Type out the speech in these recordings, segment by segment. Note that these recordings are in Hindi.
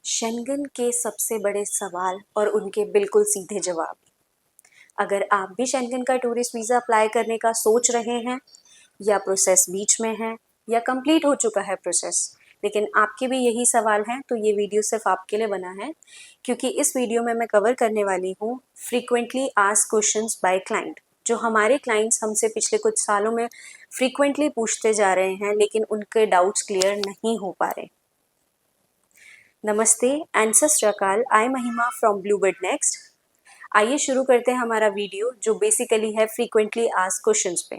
शेंगन के सबसे बड़े सवाल और उनके बिल्कुल सीधे जवाब। अगर आप भी शेंगन का टूरिस्ट वीज़ा अप्लाई करने का सोच रहे हैं या प्रोसेस बीच में है या कंप्लीट हो चुका है प्रोसेस, लेकिन आपके भी यही सवाल हैं, तो ये वीडियो सिर्फ आपके लिए बना है, क्योंकि इस वीडियो में मैं कवर करने वाली हूँ frequently asked questions by client, जो हमारे क्लाइंट्स हमसे पिछले कुछ सालों में फ्रीक्वेंटली पूछते जा रहे हैं, लेकिन उनके डाउट्स क्लियर नहीं हो पा रहे। नमस्ते एंड सत श्री अकाल, आई महिमा फ्रॉम ब्लूबर्ड नेक्स्ट। आइए शुरू करते हैं हमारा वीडियो, जो बेसिकली है फ्रीक्वेंटली आस्क्ड क्वेश्चंस पे।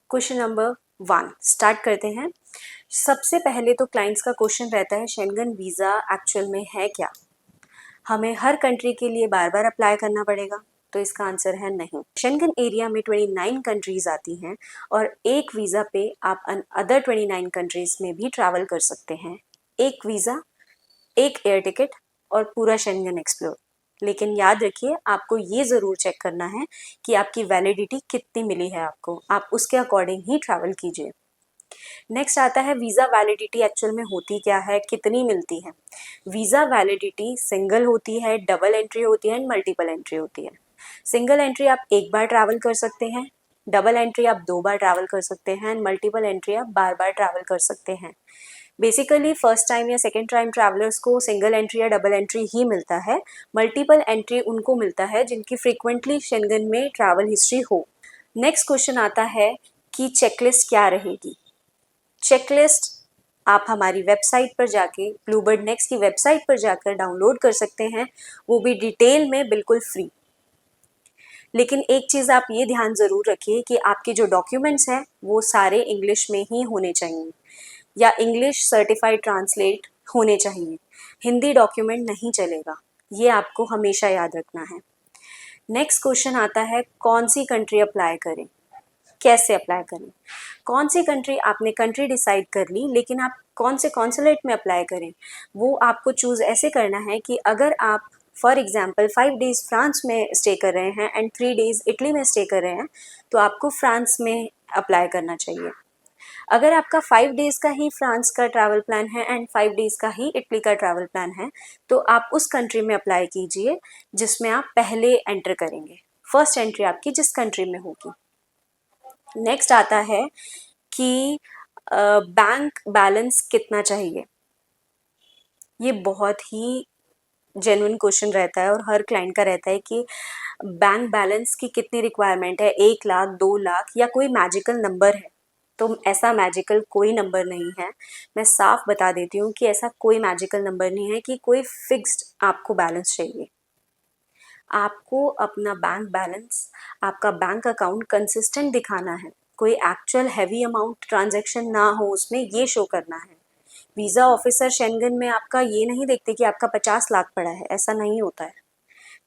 क्वेश्चन नंबर 1 स्टार्ट करते हैं। सबसे पहले तो क्लाइंट्स का क्वेश्चन रहता है, शेंगन वीज़ा एक्चुअल में है क्या? हमें हर कंट्री के लिए बार बार अप्लाई करना पड़ेगा? तो इसका आंसर है नहीं। शेंगन एरिया में 29 कंट्रीज आती हैं और एक वीज़ा पे आप अदर 29 कंट्रीज में भी ट्रैवल कर सकते हैं। एक वीज़ा, एक एयर टिकट और पूरा शेंगन एक्सप्लोर। लेकिन याद रखिए, आपको ये ज़रूर चेक करना है कि आपकी वैलिडिटी कितनी मिली है आपको, आप उसके अकॉर्डिंग ही ट्रैवल कीजिए। नेक्स्ट आता है वीज़ा वैलिडिटी एक्चुअल में होती क्या है, कितनी मिलती है। वीज़ा वैलिडिटी सिंगल होती है, डबल एंट्री होती है एंड मल्टीपल एंट्री होती है। सिंगल एंट्री आप एक बार ट्रैवल कर सकते हैं, डबल एंट्री आप 2 बार ट्रैवल कर सकते हैं एंड मल्टीपल एंट्री आप बार बार ट्रैवल कर सकते हैं। बेसिकली फर्स्ट टाइम या सेकेंड टाइम ट्रैवलर्स को सिंगल एंट्री या डबल एंट्री ही मिलता है। मल्टीपल एंट्री उनको मिलता है जिनकी फ्रीक्वेंटली शेंगन में ट्रैवल हिस्ट्री हो। नेक्स्ट क्वेश्चन आता है कि चेकलिस्ट क्या रहेगी। चेकलिस्ट आप हमारी वेबसाइट पर जाके, ब्लूबर्ड नेक्स्ट की वेबसाइट पर जाकर डाउनलोड कर सकते हैं, वो भी डिटेल में, बिल्कुल फ्री। लेकिन एक चीज़ आप ये ध्यान ज़रूर रखिए कि आपके जो डॉक्यूमेंट्स हैं वो सारे इंग्लिश में ही होने चाहिए या इंग्लिश सर्टिफाइड ट्रांसलेट होने चाहिए। हिंदी डॉक्यूमेंट नहीं चलेगा, ये आपको हमेशा याद रखना है। नेक्स्ट क्वेश्चन आता है, कौन सी कंट्री अप्लाई करें, कैसे अप्लाई करें। कौन सी कंट्री, आपने कंट्री डिसाइड कर ली, लेकिन आप कौन से कॉन्सुलेट में अप्लाई करें वो आपको चूज़ ऐसे करना है कि अगर आप फॉर एग्जाम्पल 5 डेज़ फ्रांस में स्टे कर रहे हैं एंड 3 डेज़ इटली में स्टे कर रहे हैं, तो आपको फ्रांस में अप्लाई करना चाहिए। अगर आपका 5 डेज़ का ही फ्रांस का ट्रैवल प्लान है एंड 5 डेज़ का ही इटली का ट्रैवल प्लान है, तो आप उस कंट्री में अप्लाई कीजिए जिसमें आप पहले एंटर करेंगे। फर्स्ट एंट्री आपकी जिस कंट्री में होगी। नेक्स्ट आता है कि बैंक बैलेंस कितना चाहिए। ये बहुत ही जेन्युइन क्वेश्चन रहता है और हर क्लाइंट का रहता है कि बैंक बैलेंस की कितनी रिक्वायरमेंट है, 1 लाख, 2 लाख या कोई मैजिकल नंबर है। तो ऐसा मैजिकल कोई नंबर नहीं है। मैं साफ बता देती हूँ कि ऐसा कोई मैजिकल नंबर नहीं है कि कोई फिक्स्ड आपको बैलेंस चाहिए। आपको अपना बैंक बैलेंस, आपका बैंक अकाउंट कंसिस्टेंट दिखाना है, कोई एक्चुअल हैवी अमाउंट ट्रांजैक्शन ना हो उसमें, ये शो करना है। वीज़ा ऑफिसर शेंगन में आपका ये नहीं देखते कि आपका 50 लाख पड़ा है, ऐसा नहीं होता है।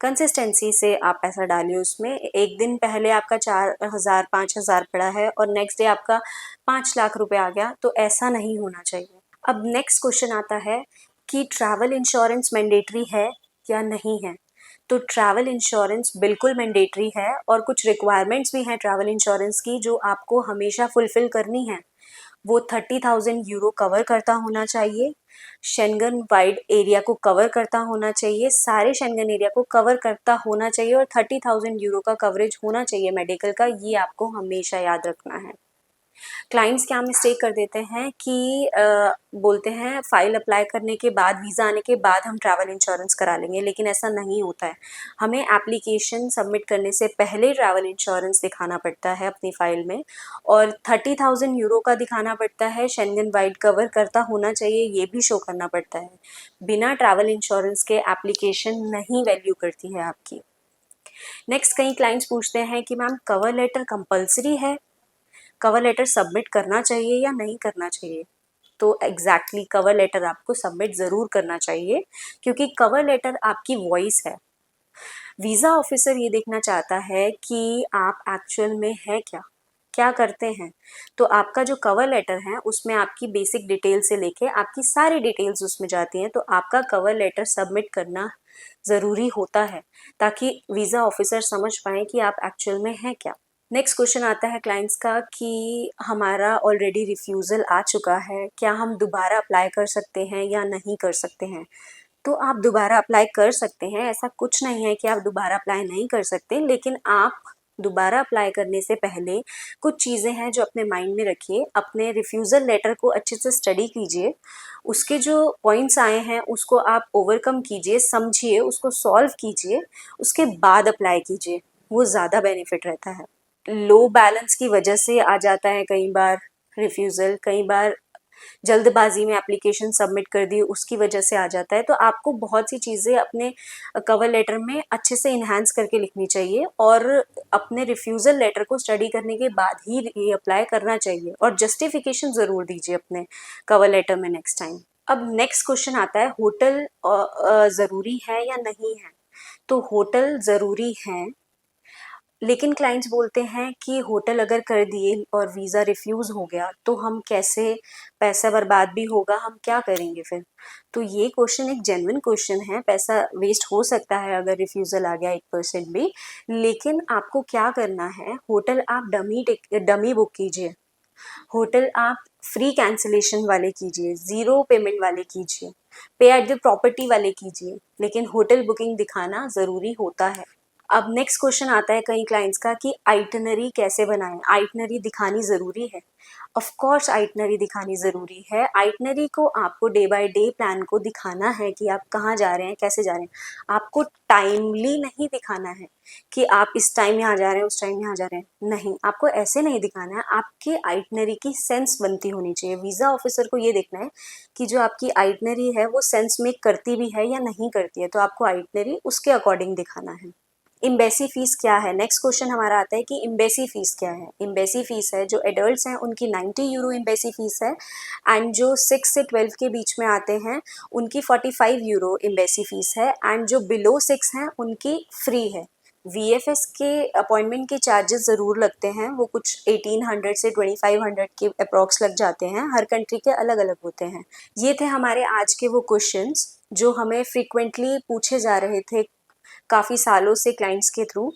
कंसिस्टेंसी से आप पैसा डालिए उसमें। एक दिन पहले आपका 4,000 5,000 पड़ा है और नेक्स्ट डे आपका 5 लाख रुपए आ गया, तो ऐसा नहीं होना चाहिए। अब नेक्स्ट क्वेश्चन आता है कि ट्रैवल इंश्योरेंस मैंडेटरी है या नहीं है। तो ट्रैवल इंश्योरेंस बिल्कुल मैंडेटरी है और कुछ रिक्वायरमेंट्स भी हैं ट्रैवल इंश्योरेंस की जो आपको हमेशा फुलफिल करनी है। वो 30,000 यूरो कवर करता होना चाहिए, शेंगन वाइड एरिया को कवर करता होना चाहिए, सारे शेंगन एरिया को कवर करता होना चाहिए और 30,000 यूरो का कवरेज होना चाहिए मेडिकल का, ये आपको हमेशा याद रखना है। क्लाइंट्स क्या मिस्टेक कर देते हैं कि बोलते हैं फाइल अप्लाई करने के बाद, वीज़ा आने के बाद हम ट्रैवल इंश्योरेंस करा लेंगे, लेकिन ऐसा नहीं होता है। हमें एप्लीकेशन सबमिट करने से पहले ट्रैवल इंश्योरेंस दिखाना पड़ता है अपनी फ़ाइल में और 30,000 यूरो का दिखाना पड़ता है, शेंगन वाइड कवर करता होना चाहिए, ये भी शो करना पड़ता है। बिना ट्रैवल इंश्योरेंस के एप्लीकेशन नहीं वैल्यू करती है आपकी। नेक्स्ट, कई क्लाइंट्स पूछते हैं कि मैम कवर लेटर कंपल्सरी है, कवर लेटर सबमिट करना चाहिए या नहीं करना चाहिए। तो एग्जैक्टली कवर लेटर आपको सबमिट ज़रूर करना चाहिए, क्योंकि कवर लेटर आपकी वॉइस है। वीज़ा ऑफिसर ये देखना चाहता है कि आप एक्चुअल में है क्या, क्या करते हैं। तो आपका जो कवर लेटर है उसमें आपकी बेसिक डिटेल से लेके आपकी सारी डिटेल्स उसमें जाती हैं, तो आपका कवर लेटर सबमिट करना ज़रूरी होता है ताकि वीज़ा ऑफिसर समझ पाए कि आप एक्चुअल में हैं क्या। नेक्स्ट क्वेश्चन आता है क्लाइंट्स का कि हमारा ऑलरेडी रिफ्यूज़ल आ चुका है, क्या हम दोबारा अप्लाई कर सकते हैं या नहीं कर सकते हैं? तो आप दोबारा अप्लाई कर सकते हैं, ऐसा कुछ नहीं है कि आप दोबारा अप्लाई नहीं कर सकते, लेकिन आप दोबारा अप्लाई करने से पहले कुछ चीज़ें हैं जो अपने माइंड में रखिए। अपने रिफ्यूज़ल लेटर को अच्छे से स्टडी कीजिए, उसके जो पॉइंट्स आए हैं उसको आप ओवरकम कीजिए, समझिए, उसको सॉल्व कीजिए, उसके बाद अप्लाई कीजिए, वो ज़्यादा बेनिफिट रहता है। लो बैलेंस की वजह से आ जाता है कई बार रिफ्यूज़ल, कई बार जल्दबाजी में एप्लीकेशन सबमिट कर दी उसकी वजह से आ जाता है। तो आपको बहुत सी चीज़ें अपने कवर लेटर में अच्छे से इन्हांस करके लिखनी चाहिए और अपने रिफ्यूज़ल लेटर को स्टडी करने के बाद ही ये अप्लाई करना चाहिए और जस्टिफिकेशन ज़रूर दीजिए अपने कवर लेटर में नेक्स्ट टाइम। अब नेक्स्ट क्वेश्चन आता है, होटल ज़रूरी है या नहीं है? तो होटल ज़रूरी है, लेकिन क्लाइंट्स बोलते हैं कि होटल अगर कर दिए और वीज़ा रिफ्यूज़ हो गया तो हम कैसे, पैसा बर्बाद भी होगा, हम क्या करेंगे फिर? तो ये क्वेश्चन एक जेन्युइन क्वेश्चन है, पैसा वेस्ट हो सकता है अगर रिफ्यूज़ल आ गया 1% भी, लेकिन आपको क्या करना है, होटल आप डमी बुक कीजिए, होटल आप फ्री कैंसिलेशन वाले कीजिए, ज़ीरो पेमेंट वाले कीजिए, पे एट द प्रॉपर्टी वाले कीजिए, लेकिन होटल बुकिंग दिखाना ज़रूरी होता है। अब नेक्स्ट क्वेश्चन आता है कई क्लाइंट्स का कि आइटनरी कैसे बनाएं? आइटनरी दिखानी ज़रूरी है? ऑफ कोर्स आइटनरी दिखानी ज़रूरी है। आइटनरी को आपको डे बाय डे प्लान को दिखाना है कि आप कहाँ जा रहे हैं, कैसे जा रहे हैं। आपको टाइमली नहीं दिखाना है कि आप इस टाइम यहाँ जा रहे हैं, उस टाइम यहाँ जा रहे हैं, नहीं, आपको ऐसे नहीं दिखाना है। आपके आइटनरी की सेंस बनती होनी चाहिए। वीज़ा ऑफिसर को ये देखना है कि जो आपकी आइटनरी है वो सेंस मेक करती भी है या नहीं करती है, तो आपको आइटनरी उसके अकॉर्डिंग दिखाना है। एम्बेसी फीस क्या है? नेक्स्ट क्वेश्चन हमारा आता है कि एम्बेसी फीस क्या है? एम्बेसी फीस है, जो एडल्ट्स हैं उनकी 90 यूरो एम्बेसी फीस है एंड जो 6 से 12 के बीच में आते हैं उनकी 45 यूरो एम्बेसी फीस है एंड जो बिलो 6 हैं उनकी फ्री है। वीएफएस के अपॉइंटमेंट के चार्जेस ज़रूर लगते हैं, वो कुछ 1800 से 2500 के अप्रॉक्स लग जाते हैं, हर कंट्री के अलग अलग होते हैं। ये थे हमारे आज के वो क्वेश्चंस जो हमें फ्रीक्वेंटली पूछे जा रहे थे काफ़ी सालों से क्लाइंट्स के थ्रू।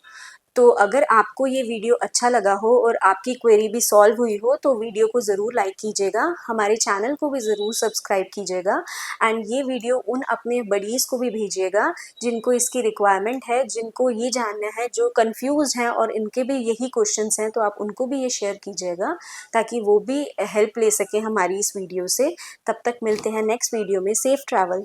तो अगर आपको ये वीडियो अच्छा लगा हो और आपकी क्वेरी भी सॉल्व हुई हो तो वीडियो को ज़रूर लाइक कीजिएगा, हमारे चैनल को भी ज़रूर सब्सक्राइब कीजिएगा एंड ये वीडियो उन अपने बडीज़ को भी भेजिएगा जिनको इसकी रिक्वायरमेंट है, जिनको ये जानना है, जो कंफ्यूज्ड हैं और इनके भी यही क्वेश्चंस हैं, तो आप उनको भी ये शेयर कीजिएगा ताकि वो भी हेल्प ले सकें हमारी इस वीडियो से। तब तक मिलते हैं नेक्स्ट वीडियो में। Safe travel.